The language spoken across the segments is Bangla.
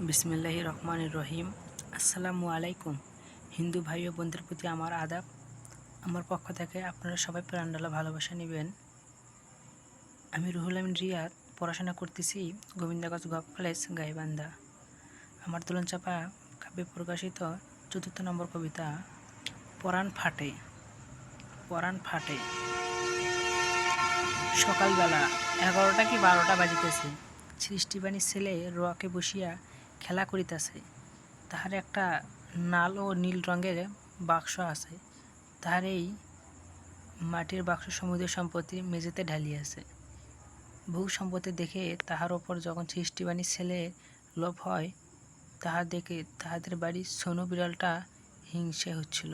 বিসমিল্লাহির রহমানির রহিম। আসসালামু আলাইকুম। হিন্দু ভাই ও বোনদের প্রতি আমার আদাব। আমার পক্ষ থেকে আপনারা সবাই প্রাণঢালা ভালোবাসা নেবেন। আমি রুহুল আমিন রিয়াদ, পড়াশোনা করতেছি গোবিন্দগঞ্জ গভ কলেজ, গাইবান্ধা। আমার দোলনচাপা কাব্যে প্রকাশিত ৪র্থ নম্বর কবিতা পরাণ ফাটে। পরাণ ফাটে। সকালবেলা 11টা কি 12টা বাজিতেছে। সৃষ্টিবাণীর ছেলে রোয়াকে বসিয়া খেলা করিতেছে। তাহার একটা লাল ও নীল রঙের বাক্স আছে। তাহার এই মাটির বাক্স সমুদ্র সম্পত্তি মেঝেতে ঢালিয়াছে। বহু সম্পত্তি দেখে তাহার ওপর যখন সৃষ্টিবাণীর ছেলে লোভ হয়, তাহা দেখে তাহাদের বাড়ির সোনু বিড়ালটা হিংসে হচ্ছিল।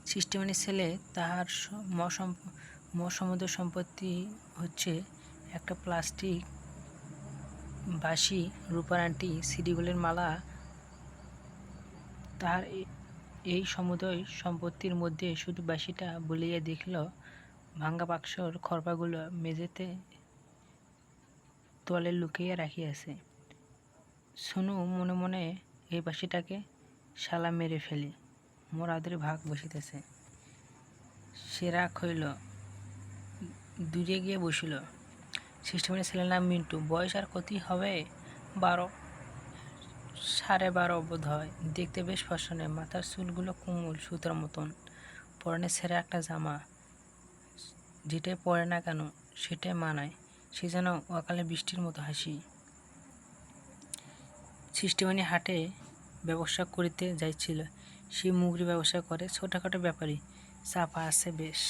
সৃষ্টিবাণীর ছেলে তাহার সমুদ্র সম্পত্তি হচ্ছে একটা প্লাস্টিক বাঁশি, রূপার আংটি, সিডিগুলির মালা। তাহার এই সমুদয় সম্পত্তির মধ্যে শুধু বাঁশিটা বলিয়া দেখিল ভাঙা বাক্সর খড়পাগুলো মেঝেতে তলে লুকিয়ে রাখিয়াছে। সোনু মনে মনে এই বাঁশিটাকে শালা মেরে ফেলি, মোর আদরে ভাগ বসিতেছে। সে রাগ হইল, দূরে গিয়ে বসিল। সৃষ্টিবাণীর ছেলের নাম মিন্টু। বয়স আর কতই হবে, 12, 12.5 বোধ হয়। দেখতে বেশ ফর্সনে, মাথার চুলগুলো কোমল সুতার মতন। পরনে ছেঁড়া একটা জামা, যেটাই পরে না কেন সেটাই মানায়। সে যেন অকালে বৃষ্টির মতো হাসি। সৃষ্টিবাণী হাটে ব্যবসা করিতে যাইছিল। সে মুগরি ব্যবসা করে, ছোটোখাটো ব্যাপারী। চাপা আছে বেশ।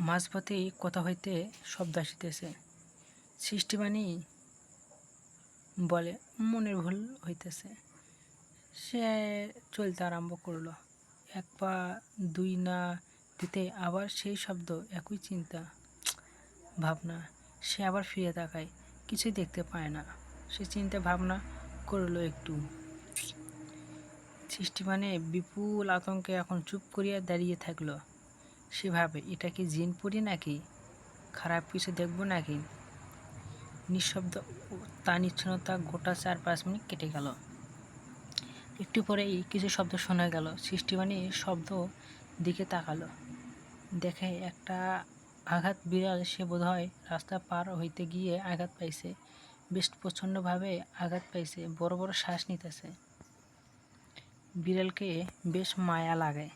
মাঝপথেই কথা হইতে শব্দ আসিতেছে। সৃষ্টিবাণী বলে, মনের ভুল হইতেছে। সে চলতে আরম্ভ করল। 1 পা 2 না দিতে আবার সেই শব্দ, একই চিন্তা ভাবনা। সে আবার ফিরে তাকায়, কিছুই দেখতে পায় না। সে চিন্তা ভাবনা করল একটু। সৃষ্টিবাণী বিপুল আতঙ্কে এখন চুপ করিয়া দাঁড়িয়ে থাকল। সে ভাবে, এটা কি জিন পড়ি নাকি, খারাপ কিছু দেখব নাকি? নিঃশব্দ তা নিচ্ছন্নতা গোটা 4-5 মিনিট কেটে গেল। একটু পরেই কিছু শব্দ শোনা গেল। সৃষ্টিবাণী শব্দ দিকে তাকালো, দেখে একটা আঘাত বিড়াল। সে বোধহয় রাস্তা পার হইতে গিয়ে আঘাত পাইছে, বেশ প্রচণ্ডভাবে আঘাত পাইছে, বড় বড় শ্বাস নিতেছে। বিড়ালকে বেশ মায়া লাগে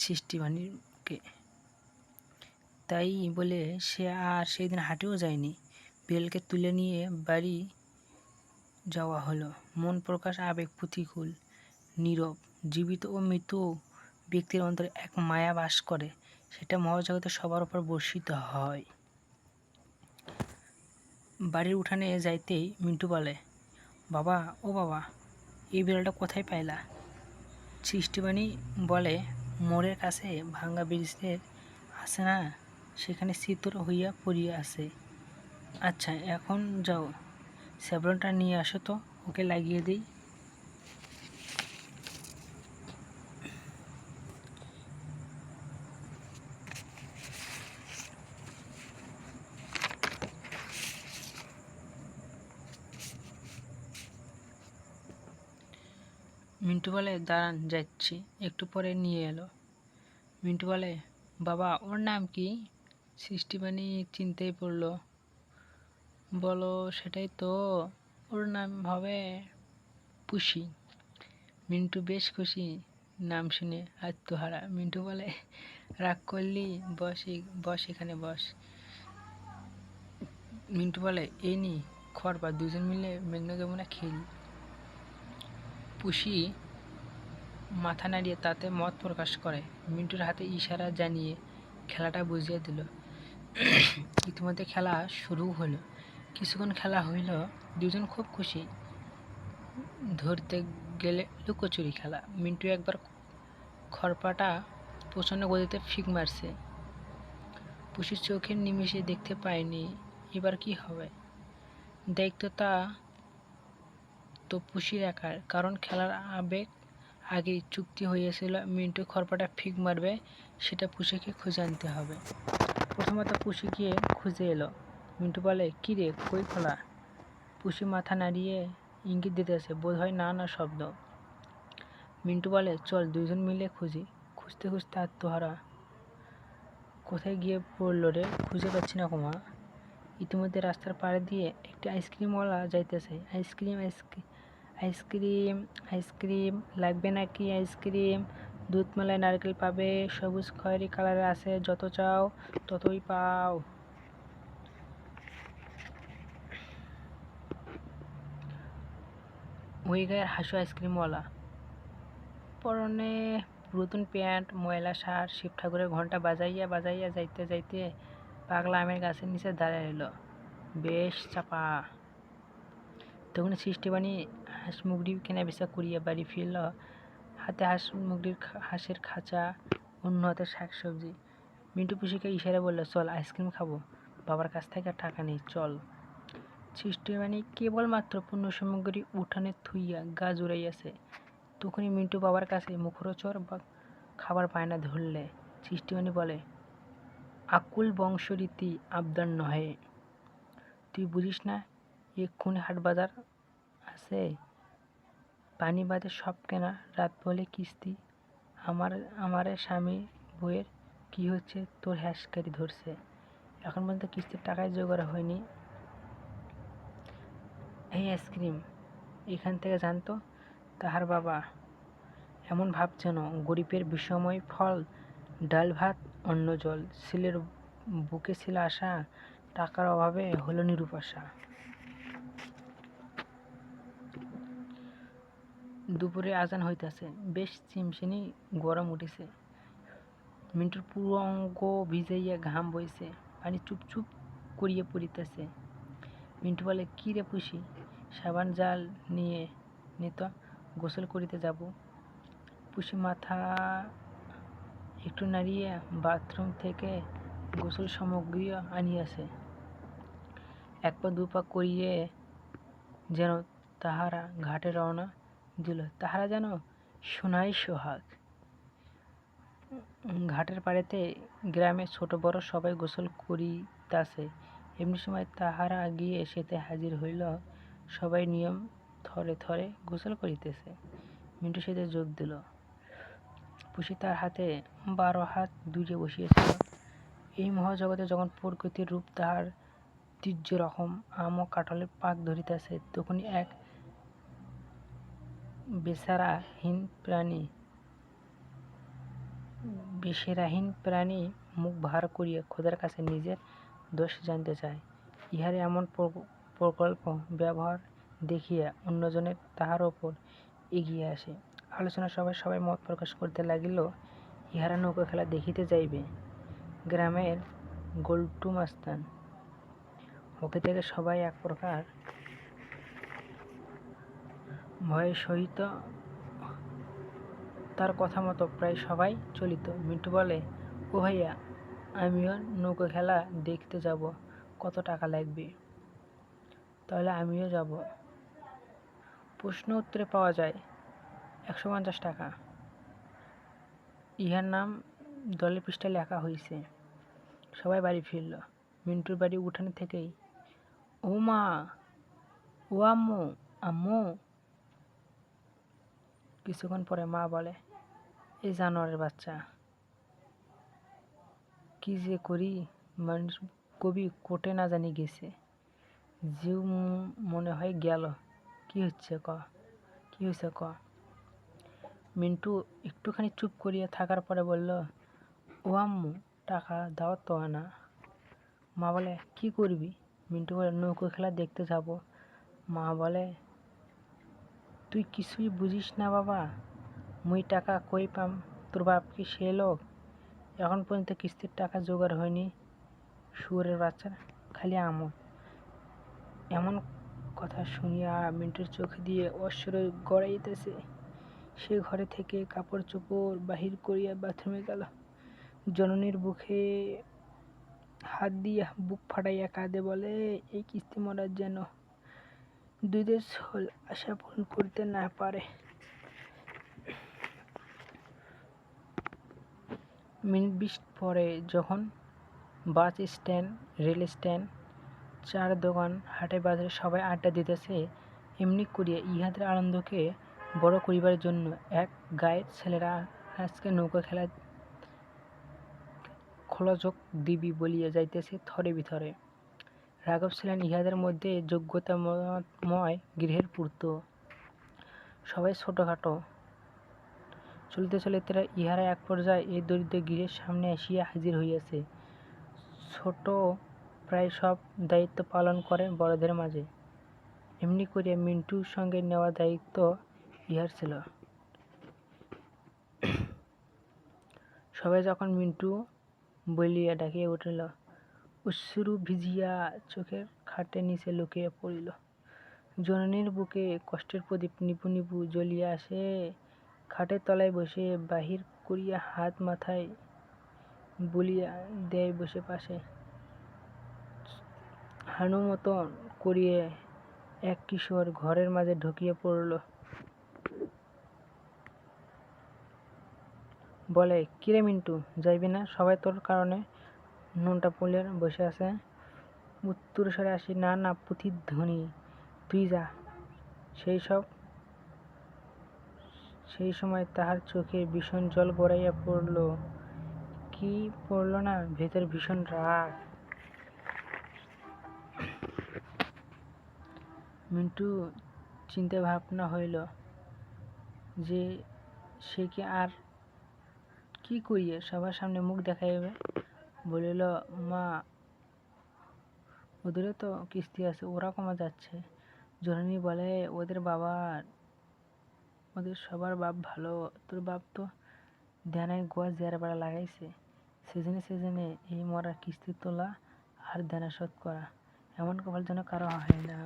সৃষ্টিবাণীকে, তাই বলে সে আর সেদিন হাটেও যায়নি। বিড়ালকে তুলে নিয়ে বাড়ি যাওয়া হলো। মন প্রকাশ আবেগ প্রতিকূল, নীরব। জীবিত ও মৃত ব্যক্তির অন্তরে এক মায়া বাস করে, সেটা মহাজগতে সবার উপর বর্ষিত হয়। বাড়ির উঠানে যাইতেই মিন্টু বলে, বাবা, ও বাবা, এই বিড়ালটা কোথায় পাইলা? সৃষ্টিবাণী বলে, মোড়ের কাছে ভাঙ্গা ব্রিজের আছে না, সেখানে চিতর হইয়া পড়িয়া আছে। আচ্ছা, এখন যাও, স্যাভলনটা নিয়ে আসো তো, ওকে লাগিয়ে দিই। মিন্টু বলে, দাঁড়ান, যাচ্ছি। একটু পরে নিয়ে এলো। মিন্টু বলে, বাবা, ওর নাম কি? সৃষ্টিবাণী চিন্তায় পড়ল। বলো, সেটাই তো, ওর নাম হবে পুষি। মিন্টু বেশ খুশি নাম শুনে, আত্মহারা। মিন্টু বলে, রাগ করলি, বস এখানে বস। মিন্টু বলে, এই নি খড়, দুজন মিলে মেঘনা যমুনা খেলি। পুষি মাথা নাড়িয়ে তাতে মত প্রকাশ করে। মিন্টুর হাতে ইশারা জানিয়ে খেলাটা বুঝিয়ে দিল। ইতিমধ্যে খেলা শুরু হলো। কিছুক্ষণ খেলা হইল, দুজন খুব খুশি। ধরতে গেলে লুকোচুরি খেলা। মিন্টু একবার খড়পাটা প্রচণ্ড গতিতে ফিক মারছে। পুষির চোখের নিমিষে দেখতে পায়নি। এবার কি হবে? দায়িত্বটা তো পুষির একার, কারণ খেলার আবেগ আগেই চুক্তি হয়েছিল মিন্টু খড়পাটা ফিক মারবে, সেটা পুষিকে খুঁজে আনতে হবে। প্রথমত পুষি গিয়ে খুঁজে এলো। মিন্টু বলে, কী রে, কই খোলা? পুষি মাথা নাড়িয়ে ইঙ্গিত দিতেছে, বোধ হয় না না শব্দ। মিন্টু বলে, চল দুজন মিলে খুঁজি। খুঁজতে খুঁজতে আত্মহারা। কোথায় গিয়ে পড়লো রে, খুঁজে পাচ্ছি না কুমা। ইতিমধ্যে রাস্তার পাড়ে দিয়ে একটা আইসক্রিমওয়ালা যাইতেছে। আইসক্রিম আইসক্রিম আইসক্রিম আইসক্রিম লাগবে নাকি আইসক্রিম? দুধ মালাই নারকেল পাবে, সবুজ খয়েরি কালারের আছে, যত চাও ততই পাও। ওই গায়ের হাসু আইসক্রিমওয়ালা, পরনে পুরাতন প্যান্ট, ময়লা শার্ট, শিব ঠাকুরের ঘণ্টা বাজাইয়া বাজাইয়া যাইতে যাইতে পাগলা আমের গাছের নিচে দাঁড়ায় রইল, বেশ চাপা। তখন সৃষ্টি বানিয়ে হাঁস মুগরি কেনা বেচা করিয়া বাড়ি ফিরল, হাতে হাঁসের খাঁচা, অন্য হাতে শাকসবজি। মিন্টু পুষিকে ইশারা বলল, চল আইসক্রিম খাবো, বাবার কাছ থেকে টাকা নেই, চল। সৃষ্টিবাণী কেবলমাত্র পণ্য সামগ্রী উঠানে থুইয়া গা জুড়াইয়াছে, তখনই মিন্টু বাবার কাছে মুখরোচর বা খাবার বায়না ধরলে। সৃষ্টিবাণী বলে, আকুল বংশরীতি আবদার নহে, তুই বুঝিস না এক্ষুনি হাট বাজার আছে, পানি বাদে সব কেনা, রাত বলে কিস্তি। আমারে স্বামী বইয়ের কি হচ্ছে, তোর হ্যাসকারি ধরছে, এখন পর্যন্ত কিস্তির টাকায় জোগাড় হয়নি। এই আইসক্রিম এখান থেকে জানতো। তাহার বাবা এমন ভাব যেন গরিবের বিষময় ফল, ডাল ভাত অন্ন জল। ছেলের বুকে ছিল আশা, টাকার অভাবে হলো নিরুপাশা। দুপুরে আজান হইতেছে, বেশ চিমচিনি গরম উঠেছে। মিন্টুর পুরো অঙ্গ ভিজাইয়া ঘাম বইছে, পানি চুপচুপ করিয়া পড়িতেছে। মিন্টু বলে, কী রে পুষি, সাবান জাল নিয়ে নিত, গোসল করিতে যাব। পুষি মাথা একটু নাড়িয়ে বাথরুম থেকে গোসল সামগ্রী আনিয়াছে। এক পা দু পা করিয়ে যেন তাহারা ঘাটে রওনা দিল। তাহারা যেন সোনাই সোহাগ। ঘাটের পাড়েতে গ্রামে ছোট বড় সবাই গোসল করিতাছে। এমনি সময় তাহারা গিয়ে সেতে হাজির হইল। সবাই নিয়ম থরে থরে গোসল করিতেছে। মিন্টু সেতে যোগ দিল। পুষি তার হাতে 12 হাত দূরে বসিয়েছিল। এই মহাজগতে যখন প্রকৃতির রূপ তাহার তীর্য রকম আম ও কাঁঠালের পাক ধরিতেছে, তখনই এক বেসেরাহীন প্রাণী মুখ ভার করিয়া খোদার কাছে নিজের দোষ জানতে চায়। ইহার এমন প্রকল্প ব্যবহার দেখিয়া অন্যজনের তাহার ওপর এগিয়ে আসে। আলোচনা সবাই মত প্রকাশ করতে লাগিল, ইহারা নৌকা খেলা দেখিতে যাইবে। গ্রামের গোল্টু মাস্তান ওকে থেকে সবাই এক প্রকার ভয়ের সহিত তার কথা মতো প্রায় সবাই চলিত। মিন্টু বলে, ও ভাইয়া, আমিও নৌকা খেলা দেখতে যাব, কত টাকা লাগবে? তাহলে আমিও যাব। প্রশ্ন উত্তরে পাওয়া যায় 150 টাকা। ইহার নাম দলের পৃষ্ঠায় লেখা হয়েছে। সবাই বাড়ি ফিরল। মিন্টুর বাড়ি উঠানে থেকেই, ও মা, ও আম্মু, আম্মু। কিছুক্ষণ পরে মা বলে, এই জানোয়ারের বাচ্চা, কি যে করি, মানুষ কবি কোটে না জানি গেছে, জিউ মনে হয় গেল। কি হয়েছে ক। মিন্টু একটুখানি চুপ করিয়া থাকার পরে বলল, ও আম্মু, টাকা দাও তো না। মা বলে, কি করবি? মিন্টু বলে, নৌকো খেলা দেখতে যাব। মা বলে, তুই কিছুই বুঝিস না বাবা, মুই টাকা কই পাম, তোর বাপ কি সে লোক? এখন পর্যন্ত কিস্তির টাকা জোগাড় হয়নি। শুয়োরের বাচ্চা, খালি আমোদ। এমন কথা শুনিয়া মিন্টুর চোখ দিয়ে অশ্রু গড়াইতেছে। সে ঘরে থেকে কাপড় চোপড় বাহির করিয়া বাথরুমে গেল। জননীর বুকে হাত দিয়া বুক ফাটাইয়া কাঁদে, বলে, এই কিস্তি মরার যেন দুধের ঝোল আশা পূরণ করতে না পারে। মিনিট 20 পরে যখন বাস স্ট্যান্ড, রেল স্ট্যান্ড, চার দোকান, হাটে বাজারে সবাই আড্ডা দিতেছে, এমনি করিয়া ইহাদের আনন্দকে বড় করিবার জন্য এক গাঁয়ের ছেলেরা আজকে নৌকা খেলা খোলযোগ দিবি বলিয়া যাইতেছে থরে বিথরে। রাঘব ছিলেন ইহাদের মধ্যে যোগ্যতাময় গৃহের পূর্ত। সবাই ছোটখাটো। চলিতে চলিতে ইহারা এক পর্যায়ে এই দরিদ্র গৃহের সামনে আসিয়া হাজির হইয়াছে। ছোট প্রায় সব দায়িত্ব পালন করে বড়দের মাঝে। এমনি করিয়া মিন্টুর সঙ্গে নেওয়া দায়িত্ব ইহার ছিল। সবাই যখন মিন্টু বলিয়া ডাকিয়া উঠিল, অশ্রু ভিজিয়া চোখের খাটের নিচে লুকিয়া পড়িল। জননীর বুকে কষ্টের প্রদীপ নিপু নিপু জ্বলিয়া আসে। খাটের তলায় বসে বাহির করিয়া হাত মাথায় বলিয়া দেয় বসে পাশে। হানু মতন করিয়া এক কিশোর ঘরের মাঝে ঢুকিয়া পড়ল। বলে, কিরে মিন্টু, যাইবি না? সবাই তোর কারণে নুনটা পুলিয়া বসে আছে। উত্তরস্বরে আসি, না না পুঁথির ধ্বনি, তুই যা। সেই সময় তাহার চোখে ভীষণ জল গড়াইয়া পড়ল। কি পড়ল না, ভেতর ভীষণ রাগ। মিন্টু চিন্তা ভাবনা হইল যে সে কি আর কি করিয়া সবার সামনে মুখ দেখাইবে। বলিল, মা, ওদেরও তো কিস্তি আছে, ওরা কমা যাচ্ছে। জননী বলে, ওদের সবার বাপ ভালো, তোর বাপ তো দেনায় গোয়া জেরবাড়া লাগাইছে। সেজনে এই মরার কিস্তি তোলা আর দেনা শোধ করা, এমন কপাল যেন কারো হয় না।